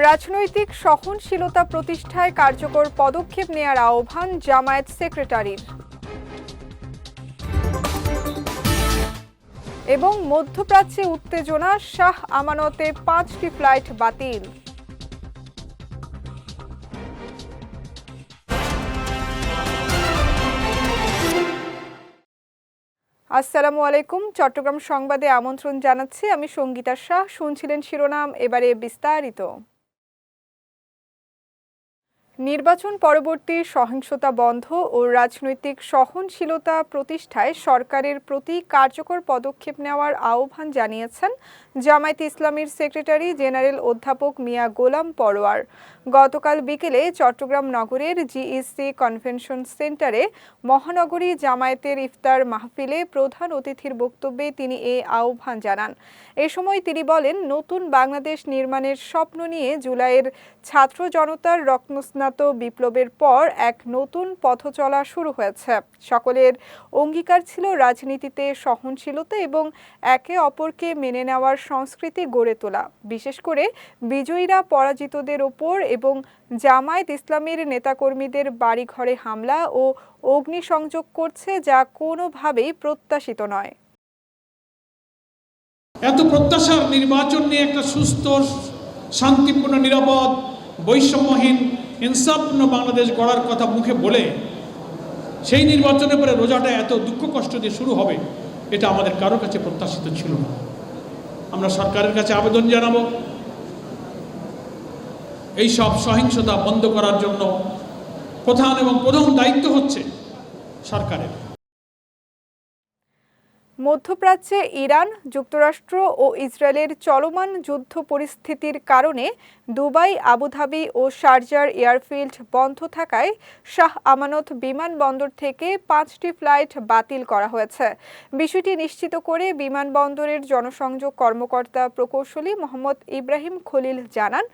রাজনৈতিক সহনশীলতা প্রতিষ্ঠায় কার্যকর পদক্ষেপ নেয়ার আহ্বান জামায়াত সেক্রেটারির। এবং মধ্যপ্রাচ্যে উত্তেজনা, শাহ আমানতে 5টি ফ্লাইট বাতিল। আসসালামু আলাইকুম। চট্টগ্রাম সংবাদে আমন্ত্রণ জানাচ্ছি আমি সঙ্গীতা শাহ। শুনছিলেন শিরোনাম, এবারে বিস্তারিত। নির্বাচন পরবর্তী সহিংসতা বন্ধ ও রাজনৈতিক সহনশীলতা প্রতিষ্ঠায় সরকারের প্রতি কার্যকর পদক্ষেপ নেওয়ার আহ্বান জানিয়েছেন জামায়াতে ইসলামীর সেক্রেটারি জেনারেল অধ্যাপক মিয়া গোলাম পরোয়ার। গতকাল বিকেলে চট্টগ্রাম নগরের জিইসি কনভেনশন সেন্টারে মহানগরী জামায়াতের ইফতার মাহফিলে প্রধান অতিথির বক্তব্যে তিনি এ আহ্বান জানান। এ সময় তিনি বলেন, নতুন বাংলাদেশ নির্মাণের স্বপ্ন নিয়ে জুলাইয়ের ছাত্র জনতার রক্তস্নাত বিপ্লবের পর এক নতুন পথচলা শুরু হয়েছে। সকলের অঙ্গীকার ছিল রাজনীতিতে সহনশীলতা এবং একে অপরকে মেনে নেওয়ার সংস্কৃতি গড়ে তোলা, বিশেষ করে বিজয়ীরা পরাজিতদের ওপর এবং জামায়াত ইসলামীর নেতাকর্মীদের বাড়িঘরে হামলা ও অগ্নিসংযোগ করছে, যা কোনোভাবেই প্রত্যাশিত নয়। এত প্রত্যাশার নির্বাচন নিয়ে একটা সুস্থ, শান্তিপূর্ণ, নিরাপদ, বৈষম্যহীন, ইনসাফপূর্ণ বাংলাদেশ গড়ার কথা মুখে বলে সেই নির্বাচনের পরে রোজাটা এত দুঃখ কষ্ট দিয়ে শুরু হবে, এটা আমাদের কারোর কাছে প্রত্যাশিত ছিল না। আমরা সরকারের কাছে আবেদন জানাবো, এই সব সহিংসতা বন্ধ করার জন্য প্রধান এবং প্রথম দায়িত্ব হচ্ছে সরকারের। মধ্যপ্রাচ্যে ইরান, যুক্তরাষ্ট্র ও ইসরায়েলের চলমান যুদ্ধ পরিস্থিতির কারণে দুবাই, আবুধাবি ও শারজার এয়ারফিল্ড বন্ধ থাকায় শাহ আমানত বিমানবন্দর থেকে 5টি ফ্লাইট বাতিল করা হয়েছে। বিষয়টি নিশ্চিত করে বিমানবন্দরের জনসংযোগ কর্মকর্তা প্রকৌশলী মোহাম্মদ ইব্রাহিম খলিল জানান,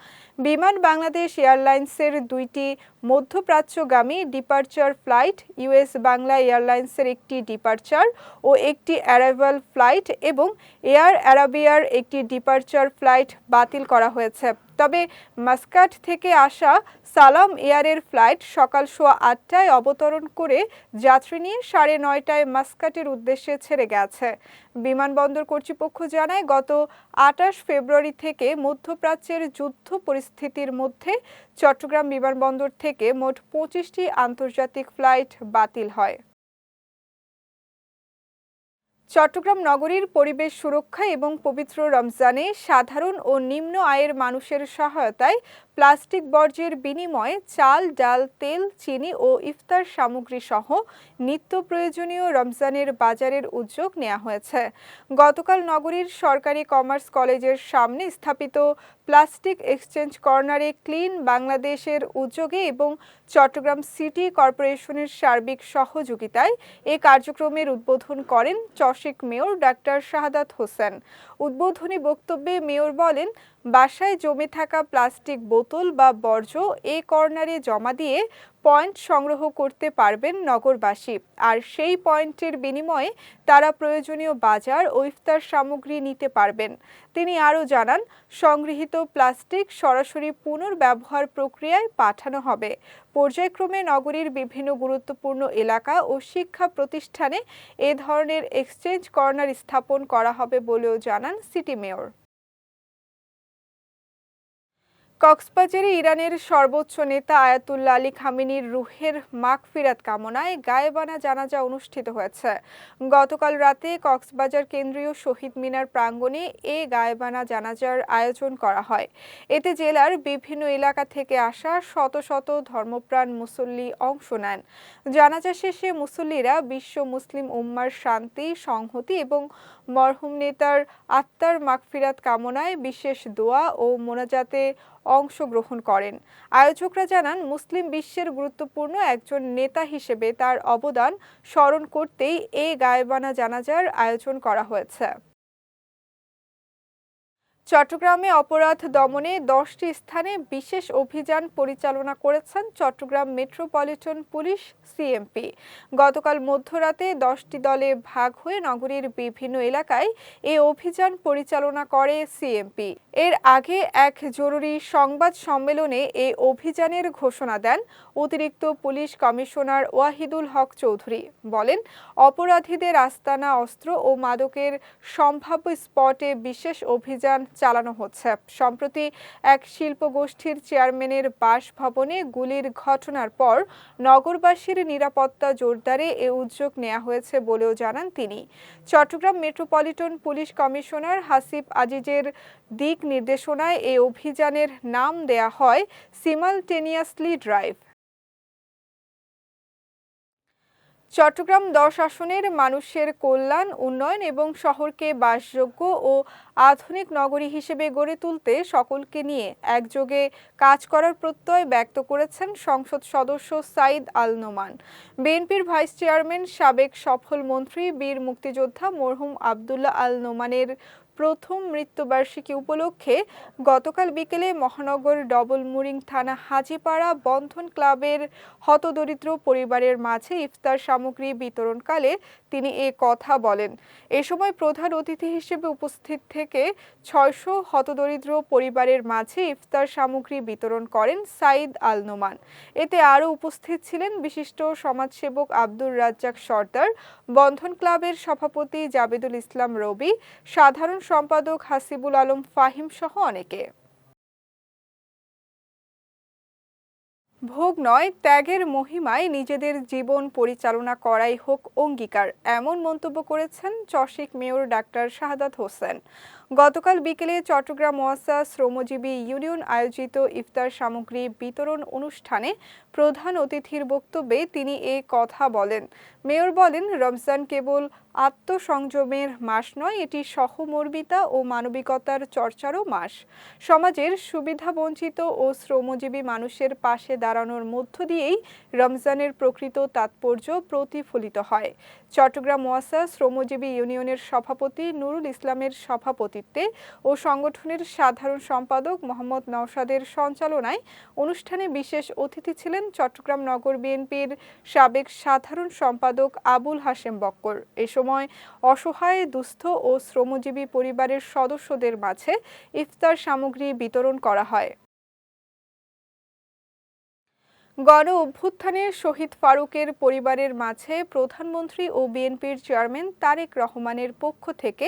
বিমান বাংলাদেশ এয়ারলাইন্সের 2টি মধ্যপ্রাচ্যগামী ডিপারচার ফ্লাইট, ইউএস বাংলা এয়ারলাইন্সের একটি ডিপারচার ও একটি অ্যারাইভাল ফ্লাইট এবং এয়ার আরাবিয়ার একটি ডিপারচার ফ্লাইট বাতিল করা হয়েছে। তবে মাস্কাট থেকে আসা সালাম এয়ারের ফ্লাইট সকাল 8:15টায় অবতরণ করে যাত্রী নিয়ে 9:30টায় মাস্কাটের উদ্দেশ্যে ছেড়ে গেছে। বিমানবন্দর কর্তৃপক্ষ জানায়, গত 28 ফেব্রুয়ারি থেকে মধ্যপ্রাচ্যের যুদ্ধ পরিস্থিতির মধ্যে চট্টগ্রাম বিমানবন্দর থেকে মোট 25টি আন্তর্জাতিক ফ্লাইট বাতিল হয়। চট্টগ্রাম নগরীর পরিবেশ সুরক্ষা এবং পবিত্র রমজানে সাধারণ ও নিম্ন আয়ের মানুষের সহায়তায় প্লাস্টিক বর্জ্যের বিনিময়ে চাল, ডাল, তেল, চিনি ও ইফতার সামগ্রী সহ নিত্য প্রয়োজনীয় রমজানের বাজারের উদ্যোগ নেওয়া হয়েছে। গতকাল নগরীর সরকারি কমার্স কলেজের সামনে স্থাপিত প্লাস্টিক এক্সচেঞ্জ কর্নারে ক্লিন বাংলাদেশের উদ্যোগে এবং চট্টগ্রাম সিটি কর্পোরেশনের সার্বিক সহযোগিতায় এ কার্যক্রমের উদ্বোধন করেন চসিক মেয়র ডাক্তার শাহাদাত হোসেন। উদ্বোধনী বক্তব্যে মেয়র বলেন, বাসায় জমে থাকা প্লাস্টিক বোতল বা বর্জ্য এই কর্নারে জমা দিয়ে পয়েন্ট সংগ্রহ করতে পারবেন নগরবাসী, আর সেই পয়েন্টের বিনিময়ে তারা প্রয়োজনীয় বাজার ও ইফতার সামগ্রী নিতে পারবেন। তিনি আরও জানান, সংগৃহীত প্লাস্টিক সরাসরি পুনর্ব্যবহার প্রক্রিয়ায় পাঠানো হবে। পর্যায়ক্রমে নগরীর বিভিন্ন গুরুত্বপূর্ণ এলাকা ও শিক্ষা প্রতিষ্ঠানে এ ধরনের এক্সচেঞ্জ কর্নার স্থাপন করা হবে বলেও জানান সিটি মেয়র। কক্সবাজারে ইরানের সর্বোচ্চ নেতা আয়াতুল্লাহ আলী খামেনির রুহের মাগফিরাত কামনায় গায়েবানা জানাজা অনুষ্ঠিত হয়েছে। গতকাল রাতে কক্সবাজার কেন্দ্রীয় শহীদ মিনার প্রাঙ্গণে এ গায়েবানা জানাজার আয়োজন করা হয়। এতে জেলার বিভিন্ন এলাকা থেকে আসা শত শত ধর্মপ্রাণ মুসল্লি অংশ নেন। জানাজা শেষে মুসল্লিরা বিশ্ব মুসলিম উম্মার শান্তি, সংহতি এবং মরহুম নেতার আত্মার মাগফিরাত কামনায় বিশেষ দোয়া ও মোনাজাতে অংশগ্রহণ করেন। আয়োজকরা জানান, মুসলিম বিশ্বের গুরুত্বপূর্ণ একজন নেতা হিসেবে তার অবদান স্মরণ করতেই এই গায়েবানা জানাজার আয়োজন করা হয়েছে। চট্টগ্রামে অপরাধ দমনে 10টি স্থানে বিশেষ অভিযান পরিচালনা করেছেন চট্টগ্রাম মেট্রোপলিটন পুলিশ সিএমপি। গতকাল মধ্যরাতে 10টি দলে ভাগ হয়ে নগরীর বিভিন্ন এলাকায় এই অভিযান পরিচালনা করে সিএমপি। এর আগে এক জরুরি সংবাদ সম্মেলনে এই অভিযানের ঘোষণা দেন অতিরিক্ত পুলিশ কমিশনার ওয়াহিদুল হক চৌধুরী। বলেন, অপরাধীদের আস্তানা, অস্ত্র ও মাদকের সম্ভাব্য স্পটে বিশেষ অভিযান চালানো হচ্ছে। সম্প্রতি এক শিল্পগোষ্ঠীর চেয়ারম্যানের বাসভবনে গুলির ঘটনার পর নগরবাসীর নিরাপত্তা জোরদারে এ উদ্যোগ নেওয়া হয়েছে বলেও জানান তিনি। Chattogram metropolitan police commissioner Hasib আজিজের দিক নির্দেশনায় এই অভিযানের নাম দেয়া হয় সিমালটেনিয়াসলি ড্রাইভ। চট্টগ্রাম 10 আসনের মানুষের কল্যাণ, উন্নয়ন এবং শহরকে বাসযোগ্য ও আধুনিক নগরী হিসেবে গড়ে তুলতে সকলকে নিয়ে একযোগে কাজ করার প্রত্যয় ব্যক্ত করেছেন সংসদ সদস্য সাইদ আল নোমান। বিএনপির ভাইস চেয়ারম্যান, সাবেক সফল মন্ত্রী, বীর মুক্তিযোদ্ধা মরহুম আবদুল্লাহ আল নোমানের প্রথম মৃত্যুবার্ষিকী উপলক্ষে গতকাল বিকেলে মহানগর ডবলমুরিং থানা হাজীপাড়া বন্ধন ক্লাবের হতদরিদ্র পরিবারের মাঝে ইফতার সামগ্রী বিতরণকালে তিনি এ কথা বলেন। এ সময় প্রধান অতিথি হিসেবে উপস্থিত থেকে 600 হতদরিদ্র পরিবারের মাঝে ইফতার সামগ্রী বিতরণ করেন সাইদ আল নোমান। এতে আরও উপস্থিত ছিলেন বিশিষ্ট সমাজসেবক আব্দুর রাজ্জাক সর্দার, বন্ধন ক্লাবের সভাপতি জাবেদুল ইসলাম রবি, সাধারণ সম্পাদক হাসিবুল আলম ফাহিম সহ অনেকে। ভোগ নয়, ত্যাগের মহিমায় নিজেদের জীবন পরিচালনা করাই হোক অঙ্গীকার, এমন মন্তব্য করেছেন চসিক মেয়র ডাক্তার শাহাদাত হোসেন। গতকাল বিকেলে চট্টগ্রাম ওয়াসা শ্রমজীবী ইউনিয়ন আয়োজিত ইফতার সামগ্রী বিতরণ অনুষ্ঠানে প্রধান অতিথির বক্তব্যে তিনি এ কথা বলেন। মেয়র বলেন, রমজান কেবল আত্মসংযমের মাস নয়, এটি সহমর্মিতা ও মানবিকতার চর্চারও মাস। সমাজের সুবিধাবঞ্চিত ও শ্রমজীবী মানুষের পাশে দাঁড়ানোর মধ্য দিয়েই রমজানের প্রকৃত তাৎপর্য প্রতিফলিত হয়। চট্টগ্রাম ওয়াসা শ্রমজীবী ইউনিয়নের সভাপতি নুরুল ইসলামের সভাপতিত্বে ও সংগঠনের সাধারণ সম্পাদক মোহাম্মদ নওশাদের সঞ্চালনায় অনুষ্ঠানে বিশেষ অতিথি ছিলেন চট্টগ্রাম নগর বিএনপির সাবেক সাধারণ সম্পাদক আবুল হাশেম বক্কর। এ সময় অসহায়, দুস্থ ও শ্রমজীবী পরিবারের সদস্যদের মাঝে ইফতার সামগ্রী বিতরণ করা হয়। গণ অভ্যুত্থানে শহীদ ফারুকের পরিবারের মাঝে প্রধানমন্ত্রী ও বিএনপির চেয়ারম্যান তারেক রহমানের পক্ষ থেকে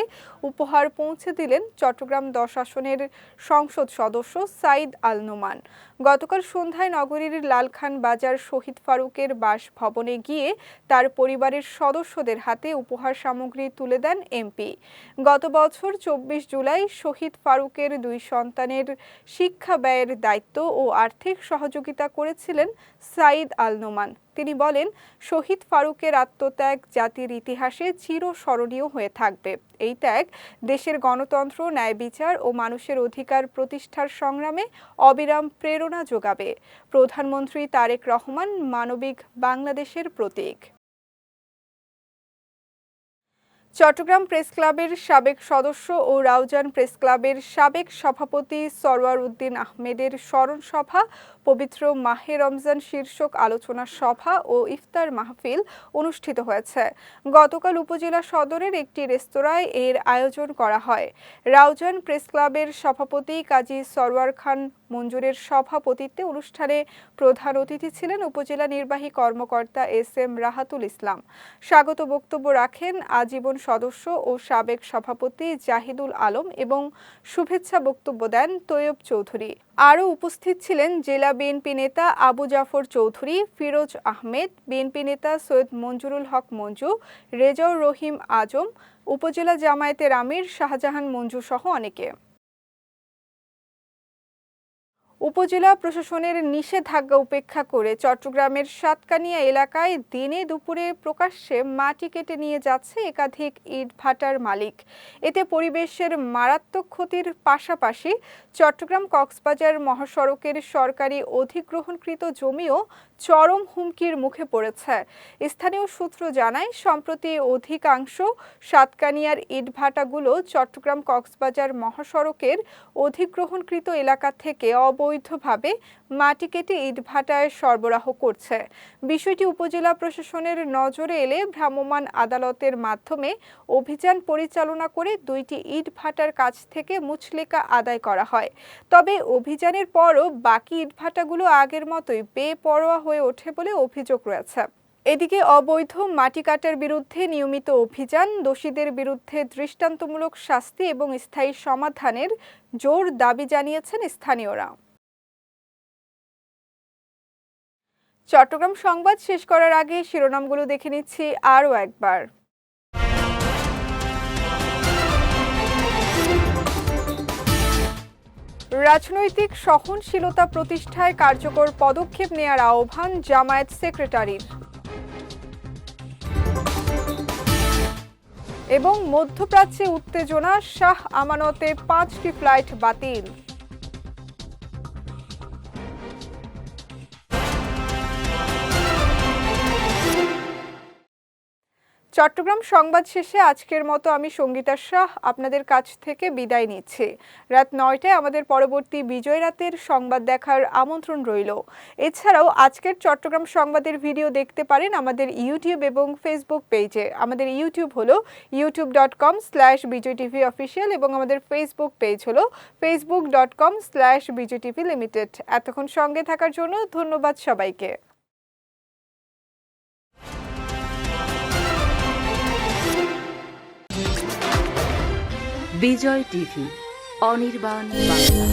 উপহার পৌঁছে দিলেন চট্টগ্রাম 10 আসনের সংসদ সদস্য সাইদ আল নোমান। গতকাল সন্ধ্যায় নগরীর লালখান বাজার শহীদ ফারুকের বাসভবনে গিয়ে তার পরিবারের সদস্যদের হাতে উপহার সামগ্রী তুলে দেন এমপি। গত বছর 24 জুলাই শহীদ ফারুকের 2 সন্তানের শিক্ষা ব্যয়ের দায়িত্ব ও আর্থিক সহযোগিতা করেছিলেন সাইদ আল নোমান। তিনি বলেন, শহীদ ফারুকের আত্মত্যাগ জাতির ইতিহাসে চিরস্মরণীয় হয়ে থাকবে। এই ত্যাগ দেশের গণতন্ত্র, ন্যায় বিচার ও মানুষের অধিকার প্রতিষ্ঠার সংগ্রামে অবিরাম প্রেরণা যোগাবে। প্রধানমন্ত্রী তারেক রহমান মানবিক বাংলাদেশের প্রতীক। চট্টগ্রাম প্রেস ক্লাবের সাবেক সদস্য ও রাউজান প্রেস ক্লাবের সাবেক সভাপতি সরওয়ার উদ্দিন আহমেদের স্মরণ সভা, পবিত্র মাহে রমজান শীর্ষক আলোচনা সভা ও ইফতার মাহফিল অনুষ্ঠিত হয়েছে। গতকাল উপজেলা সদরের একটি রেস্তোরাঁয় এর আয়োজন করা হয়। রাউজান প্রেস ক্লাবের সভাপতি কাজী সরওয়ার খান মঞ্জুরের সভাপতিত্বে অনুষ্ঠানে প্রধান অতিথি ছিলেন উপজেলা নির্বাহী কর্মকর্তা এস.এম. রাহাতুল ইসলাম। স্বাগত বক্তব্য রাখেন আজীবন সদস্য ও সাবেক সভাপতি জাহিদুল আলম এবং শুভেচ্ছা বক্তব্য দেন তৈয়ব চৌধুরী। আরও উপস্থিত ছিলেন জেলা বিএনপি নেতা আবু জাফর চৌধুরী, ফিরোজ আহমেদ, বিএনপি নেতা সৈয়দ মঞ্জুরুল হক মঞ্জু, রেজাউর রহিম আজম, উপজেলা জামায়াতের আমির শাহজাহান মঞ্জু সহ অনেকে। উপজেলা প্রশাসনের নিষেধাজ্ঞা উপেক্ষা করে চট্টগ্রামের সাতকানিয়া এলাকায় দিনে দুপুরে প্রকাশ্যে মাটি কেটে নিয়ে যাচ্ছে একাধিক ইটভাটার মালিক। এতে পরিবেশের মারাত্মক ক্ষতির পাশাপাশি চট্টগ্রাম কক্সবাজার মহাসড়কের সরকারি অধিগ্রহণকৃত জমিও চরম হুমকির মুখে পড়েছে। স্থানীয় সূত্র জানায়, সম্প্রতি অধিকাংশ সাতকানিয়ার ইটভাটাগুলো চট্টগ্রাম কক্সবাজার মহাসড়কের অধিগ্রহণকৃত এলাকা থেকে অবৈধ অবৈধভাবে মাটি কেটে ইটভাটায় সরবরাহ করছে। বিষয়টি উপজেলা প্রশাসনের নজরে এলে ভ্রাম্যমাণ আদালতের মাধ্যমে অভিযান পরিচালনা করে 2টি ইটভাটার কাছ থেকে মুচলেকা আদায় করা হয়। তবে অভিযানের পরও বাকি ইটভাটাগুলো আগের মতোই বেপরোয়া হয়ে ওঠে বলে অভিযোগ রয়েছে। এদিকে অবৈধ মাটি কাটার বিরুদ্ধে নিয়মিত অভিযান, দোষীদের বিরুদ্ধে দৃষ্টান্তমূলক শাস্তি এবং স্থায়ী সমাধানের জোর দাবি জানিয়েছেন স্থানীয়রা। চট্টগ্রাম সংবাদ শেষ করার আগে শিরোনামগুলো দেখে নিচ্ছি আরও একবার। রাজনৈতিক সহনশীলতা প্রতিষ্ঠায় কার্যকর পদক্ষেপ নেয়ার আহ্বান জামায়াত সেক্রেটারির। এবং মধ্যপ্রাচ্যে উত্তেজনা, শাহ আমানতে 5টি ফ্লাইট বাতিল। চট্টগ্রাম সংবাদ শেষে আজকের মতো আমি সঙ্গীতা শাহ আপনাদের কাছ থেকে বিদায় নিচ্ছি। রাত 9টায় আমাদের পরবর্তী বিজয় রাতের সংবাদ দেখার আমন্ত্রণ রইল। এছাড়াও আজকের চট্টগ্রাম সংবাদের ভিডিও দেখতে পারেন আমাদের ইউটিউব এবং ফেসবুক পেজে। আমাদের ইউটিউব হলো youtube.com/bijytvofficial এবং আমাদের ফেসবুক পেজ হলো facebook.com/bijytvlimited। এতক্ষণ সঙ্গে থাকার জন্য ধন্যবাদ সবাইকে। বিজয় টিভি, অনির্বাণ বাংলা।